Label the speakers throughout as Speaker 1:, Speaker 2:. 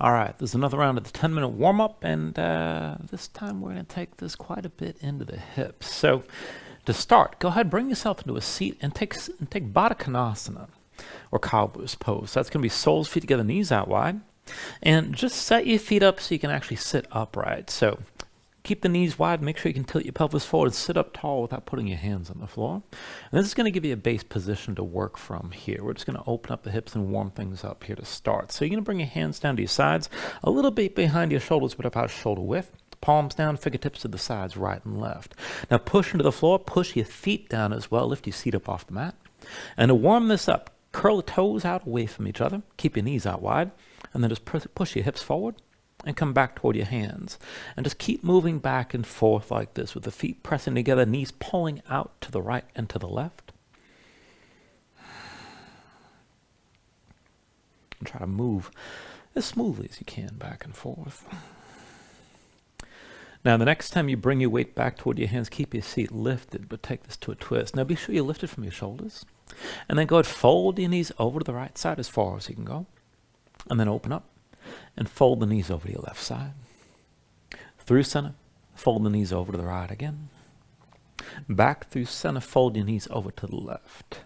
Speaker 1: All right, there's another round of the 10-minute warm-up, and this time we're going to take this quite a bit into the hips. So to start, go ahead, bring yourself into a seat and take Baddha Konasana, or Cobbler's pose. So that's going to be soles, feet together, knees out wide. And just set your feet up so you can actually sit upright. So keep the knees wide, make sure you can tilt your pelvis forward and sit up tall without putting your hands on the floor. And this is going to give you a base position to work from here. We're just going to open up the hips and warm things up here to start. So you're going to bring your hands down to your sides, a little bit behind your shoulders, but about shoulder width. Palms down, fingertips to the sides, right and left. Now push into the floor, push your feet down as well, lift your seat up off the mat. And to warm this up, curl the toes out away from each other, keep your knees out wide, and then just push your hips forward and come back toward your hands. And just keep moving back and forth like this with the feet pressing together, knees pulling out to the right and to the left. And try to move as smoothly as you can back and forth. Now, the next time you bring your weight back toward your hands, keep your seat lifted, but take this to a twist. Now, be sure you lift it from your shoulders. And then go ahead, fold your knees over to the right side as far as you can go. And then open up and fold the knees over to your left side. Through center, fold the knees over to the right again. Back through center, fold your knees over to the left.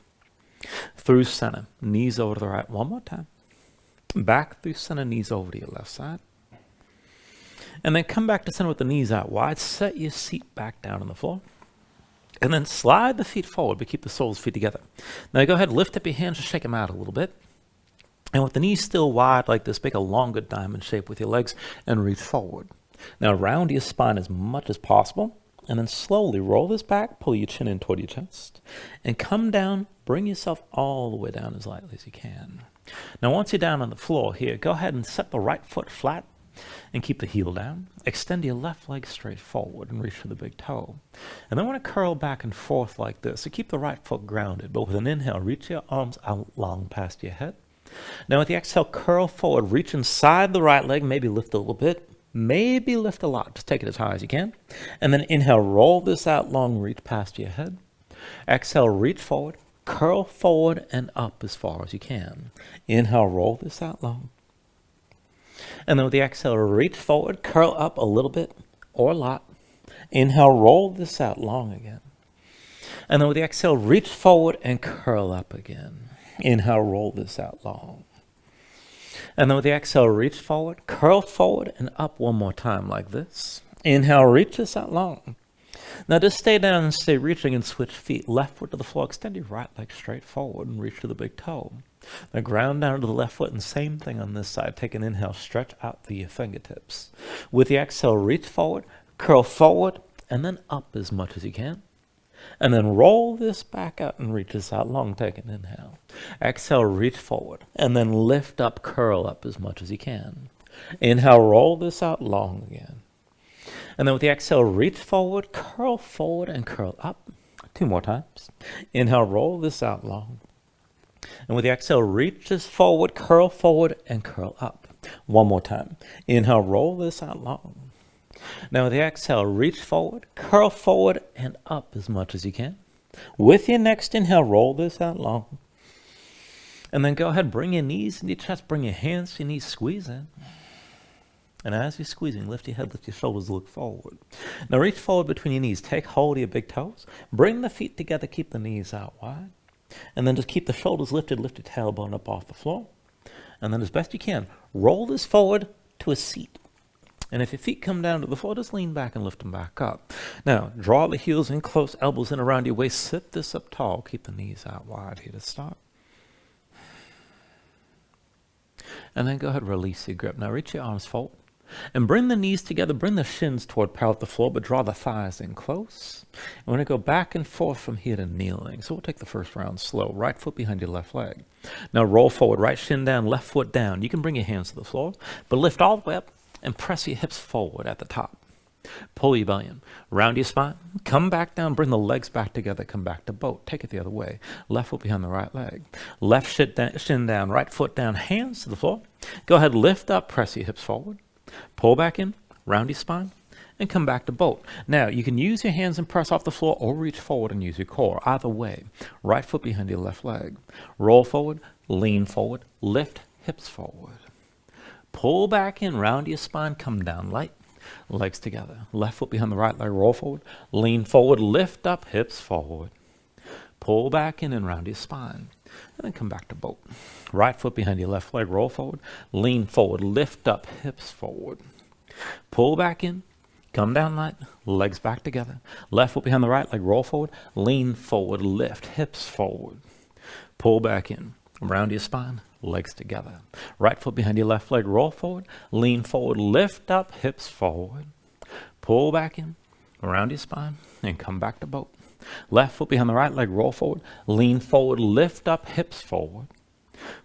Speaker 1: Through center, knees over to the right one more time. Back through center, knees over to your left side. And then come back to center with the knees out wide. Set your seat back down on the floor. And then slide the feet forward, but keep the soles feet together. Now go ahead, lift up your hands and shake them out a little bit. And with the knees still wide like this, make a longer diamond shape with your legs and reach forward. Now round your spine as much as possible. And then slowly roll this back, pull your chin in toward your chest. And come down, bring yourself all the way down as lightly as you can. Now once you're down on the floor here, go ahead and set the right foot flat. And keep the heel down. Extend your left leg straight forward and reach for the big toe. And then want to curl back and forth like this. So keep the right foot grounded, but with an inhale, reach your arms out long past your head. Now with the exhale, curl forward, reach inside the right leg, maybe lift a little bit, maybe lift a lot. Just take it as high as you can. And then inhale, roll this out long, reach past your head. Exhale, reach forward, curl forward and up as far as you can. Inhale, roll this out long. And then with the exhale, reach forward, curl up a little bit or a lot. Inhale, roll this out long again. And then with the exhale, reach forward and curl up again. Inhale, roll this out long. And then with the exhale, reach forward, curl forward and up one more time like this. Inhale, reach this out long. Now just stay down and stay reaching and switch feet. Left foot to the floor, extend your right leg straight forward and reach to the big toe. Now ground down to the left foot and same thing on this side. Take an inhale, stretch out through your fingertips. With the exhale, reach forward, curl forward, and then up as much as you can. And then roll this back out and reach this out long. Take an inhale. Exhale, reach forward, and then lift up, curl up as much as you can. Inhale, roll this out long again. And then with the exhale, reach forward, and curl up. 2 more times. Inhale, roll this out long. And with the exhale, reach this forward, and curl up. 1 more time. Inhale, roll this out long. Now with the exhale, reach forward, curl forward, and up as much as you can. With your next inhale, roll this out long. And then go ahead, bring your knees into your chest, bring your hands to your knees, squeeze in. And as you're squeezing, lift your head, lift your shoulders, look forward. Now reach forward between your knees. Take hold of your big toes. Bring the feet together, keep the knees out wide. And then just keep the shoulders lifted, lift your tailbone up off the floor. And then as best you can, roll this forward to a seat. And if your feet come down to the floor, just lean back and lift them back up. Now, draw the heels in close, elbows in around your waist. Sit this up tall. Keep the knees out wide here to start. And then go ahead, release your grip. Now reach your arms forward. And bring the knees together, bring the shins toward parallel with the floor, but draw the thighs in close. And we're going to go back and forth from here to kneeling. So we'll take the first round slow. Right foot behind your left leg. Now roll forward, right shin down, left foot down. You can bring your hands to the floor, but lift all the way up and press your hips forward at the top. Pull your belly in. Round your spine. Come back down, bring the legs back together, come back to boat. Take it the other way. Left foot behind the right leg. Left shin down, right foot down, hands to the floor. Go ahead, lift up, press your hips forward. Pull back in, round your spine, and come back to boat. Now, you can use your hands and press off the floor or reach forward and use your core. Either way, right foot behind your left leg. Roll forward, lean forward, lift hips forward. Pull back in, round your spine, come down light. Legs together. Left foot behind the right leg, roll forward. Lean forward, lift up, hips forward. Pull back in and round your spine. And then come back to boat. Right foot behind your left leg, roll forward. Lean forward, lift up, hips forward. Pull back in, come down light, legs back together. Left foot behind the right leg, roll forward. Lean forward, lift, hips forward. Pull back in, round your spine, legs together. Right foot behind your left leg, roll forward. Lean forward, lift up, hips forward. Pull back in, around your spine, and come back to boat. Left foot behind the right leg, roll forward. Lean forward, lift up, hips forward.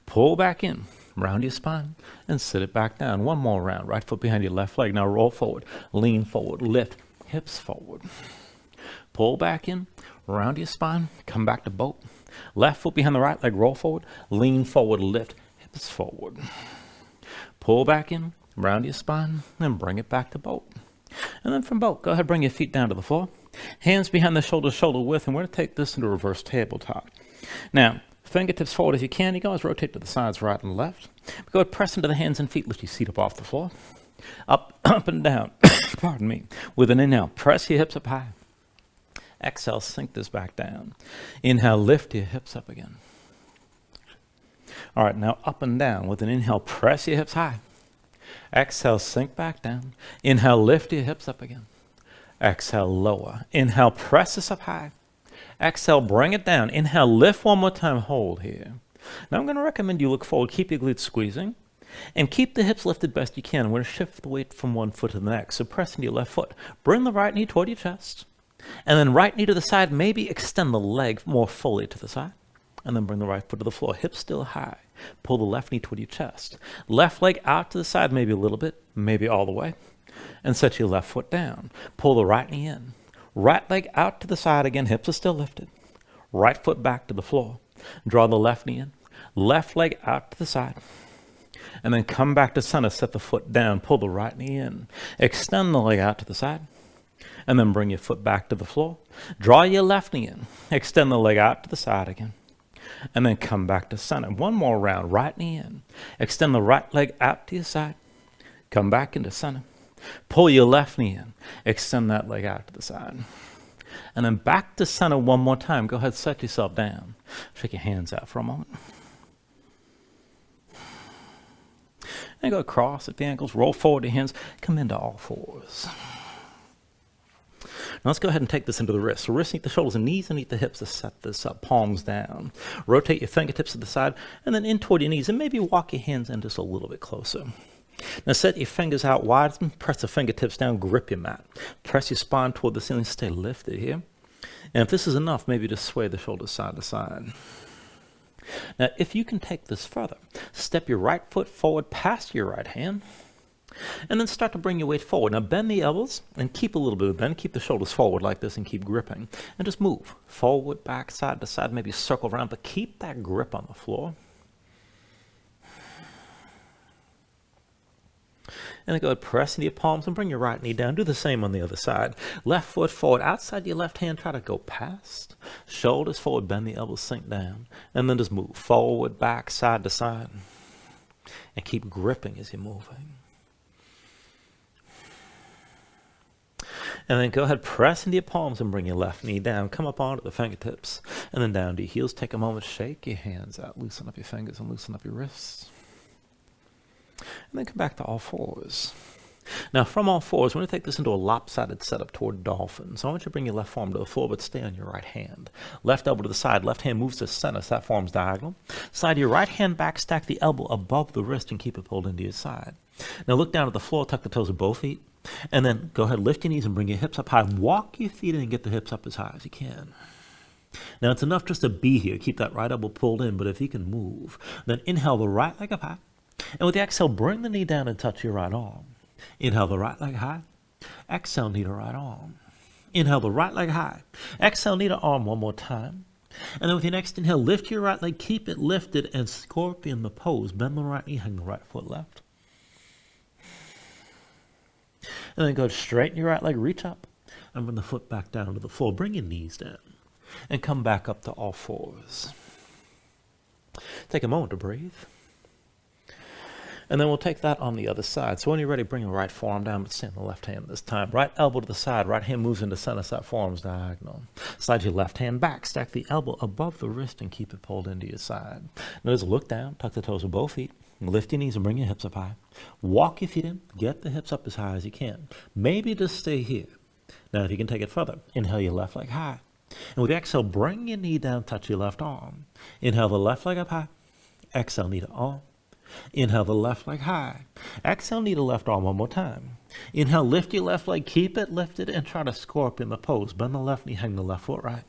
Speaker 1: Pull back in, round your spine, and sit it back down. One more round. Right foot behind your left leg. Now roll forward. Lean forward, lift, hips forward. Pull back in, round your spine, come back to boat. Left foot behind the right leg, roll forward. Lean forward, lift, hips forward. Pull back in, round your spine, and bring it back to boat. And then from boat, go ahead, bring your feet down to the floor. Hands behind the shoulders, shoulder width, and we're going to take this into reverse tabletop. Now, fingertips forward as you can. You can always rotate to the sides, right and left. Go ahead, press into the hands and feet. Lift your seat up off the floor. Up, up and down. Pardon me. With an inhale, press your hips up high. Exhale, sink this back down. Inhale, lift your hips up again. All right, now up and down. With an inhale, press your hips high. Exhale, sink back down. Inhale, lift your hips up again. Exhale, lower. Inhale, press this up high. Exhale, bring it down. Inhale, lift one more time, hold here. Now I'm going to recommend you look forward, keep your glutes squeezing, and keep the hips lifted best you can. We're going to shift the weight from one foot to the next. So press into your left foot. Bring the right knee toward your chest, and then right knee to the side. Maybe extend the leg more fully to the side, and then bring the right foot to the floor. Hips still high. Pull the left knee toward your chest. Left leg out to the side, maybe a little bit, maybe all the way, and set your left foot down. Pull the right knee in. Right leg out to the side again, hips are still lifted. Right foot back to the floor. Draw the left knee in. Left leg out to the side. And then come back to center, set the foot down, pull the right knee in. Extend the leg out to the side. And then bring your foot back to the floor. Draw your left knee in. Extend the leg out to the side again. And then come back to center. One more round, right knee in. Extend the right leg out to your side. Come back into center. Pull your left knee in. Extend that leg out to the side. And then back to center one more time. Go ahead, set yourself down. Shake your hands out for a moment. And go across at the ankles. Roll forward your hands. Come into all fours. Now let's go ahead and take this into the wrists. So wrists meet the shoulders and knees underneath the hips to set this up. Palms down. Rotate your fingertips to the side and then in toward your knees. And maybe walk your hands in just a little bit closer. Now set your fingers out wide, press the fingertips down, grip your mat. Press your spine toward the ceiling, stay lifted here. And if this is enough, maybe just sway the shoulders side to side. Now if you can take this further, step your right foot forward past your right hand, and then start to bring your weight forward. Now bend the elbows and keep a little bit of bend, keep the shoulders forward like this and keep gripping. And just move forward, back, side to side, maybe circle around, but keep that grip on the floor. And then go ahead, press into your palms and bring your right knee down. Do the same on the other side. Left foot forward, outside your left hand, try to go past. Shoulders forward, bend the elbows, sink down. And then just move forward, back, side to side. And keep gripping as you're moving. And then go ahead, press into your palms and bring your left knee down. Come up onto the fingertips. And then down to your heels. Take a moment, shake your hands out. Loosen up your fingers and loosen up your wrists. And then come back to all fours. Now from all fours, we're going to take this into a lopsided setup toward dolphin. So I want you to bring your left arm to the floor, but stay on your right hand. Left elbow to the side, left hand moves to center, so that forms diagonal. Slide your right hand back, stack the elbow above the wrist and keep it pulled into your side. Now look down at the floor, tuck the toes of both feet, and then go ahead, lift your knees and bring your hips up high. Walk your feet in and get the hips up as high as you can. Now it's enough just to be here. Keep that right elbow pulled in, but if you can move, then inhale the right leg up high. And with the exhale, bring the knee down and touch your right arm. Inhale the right leg high. Exhale, knee to right arm. Inhale the right leg high. Exhale, knee to arm one more time. And then with your next inhale, lift your right leg, keep it lifted, and scorpion the pose. Bend the right knee, hang the right foot left. And then go straighten your right leg, reach up, and bring the foot back down to the floor. Bring your knees down, and come back up to all fours. Take a moment to breathe. And then we'll take that on the other side. So when you're ready, bring your right forearm down, but stay on the left hand this time. Right elbow to the side, right hand moves into center, side forearms diagonal. Slide your left hand back, stack the elbow above the wrist and keep it pulled into your side. Notice, look down, tuck the toes with both feet, lift your knees and bring your hips up high. Walk your feet in, get the hips up as high as you can. Maybe just stay here. Now if you can take it further, inhale your left leg high. And with the exhale, bring your knee down, touch your left arm. Inhale the left leg up high. Exhale, knee to arm. Inhale the left leg high. Exhale, knee to left arm one more time. Inhale, lift your left leg, keep it lifted, and try to scorpion the pose. Bend the left knee, hang the left foot right.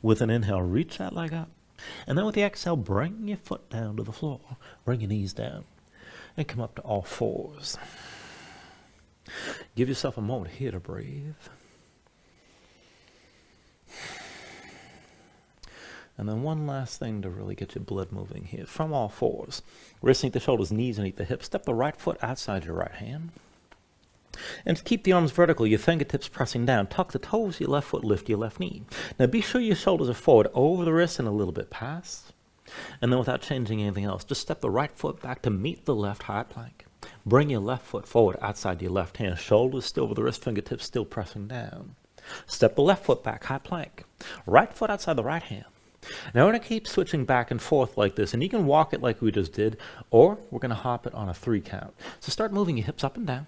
Speaker 1: With an inhale, reach that leg up. And then with the exhale, bring your foot down to the floor. Bring your knees down. And come up to all fours. Give yourself a moment here to breathe. And then one last thing to really get your blood moving here. From all fours. Wrists underneath the shoulders, knees underneath the hips. Step the right foot outside your right hand. And keep the arms vertical, your fingertips pressing down. Tuck the toes of your left foot, lift your left knee. Now be sure your shoulders are forward over the wrists and a little bit past. And then without changing anything else, just step the right foot back to meet the left high plank. Bring your left foot forward outside your left hand. Shoulders still over the wrist, fingertips still pressing down. Step the left foot back, high plank. Right foot outside the right hand. Now we're going to keep switching back and forth like this, and you can walk it like we just did, or we're going to hop it on a 3 count. So start moving your hips up and down,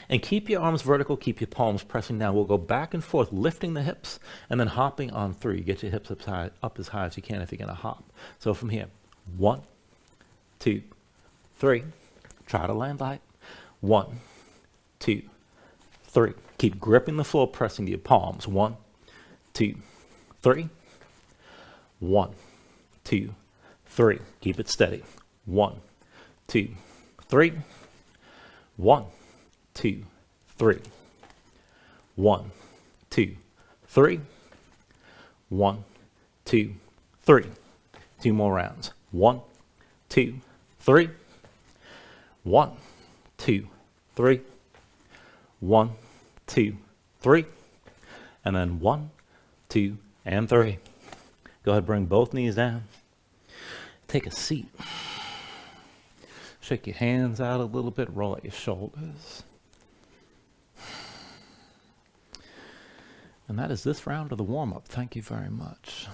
Speaker 1: and keep your arms vertical, keep your palms pressing down. We'll go back and forth, lifting the hips, and then hopping on 3. Get your hips up as high as you can if you're going to hop. So from here, 1, 2, 3. Try to land light. 1, 2, 3. Keep gripping the floor, pressing to your palms. 1, 2, 3. 1, 2, 3. Keep it steady. 1, 2, 3. 1, 2, 3. 1, 2, 3. 1, 2, 3. 2 more rounds. 1, 2, 3. 1, 2, 3. 1, 2, 3. And then 1, 2, and 3. Go ahead, bring both knees down. Take a seat. Shake your hands out a little bit, roll out your shoulders. And that is this round of the warm-up. Thank you very much.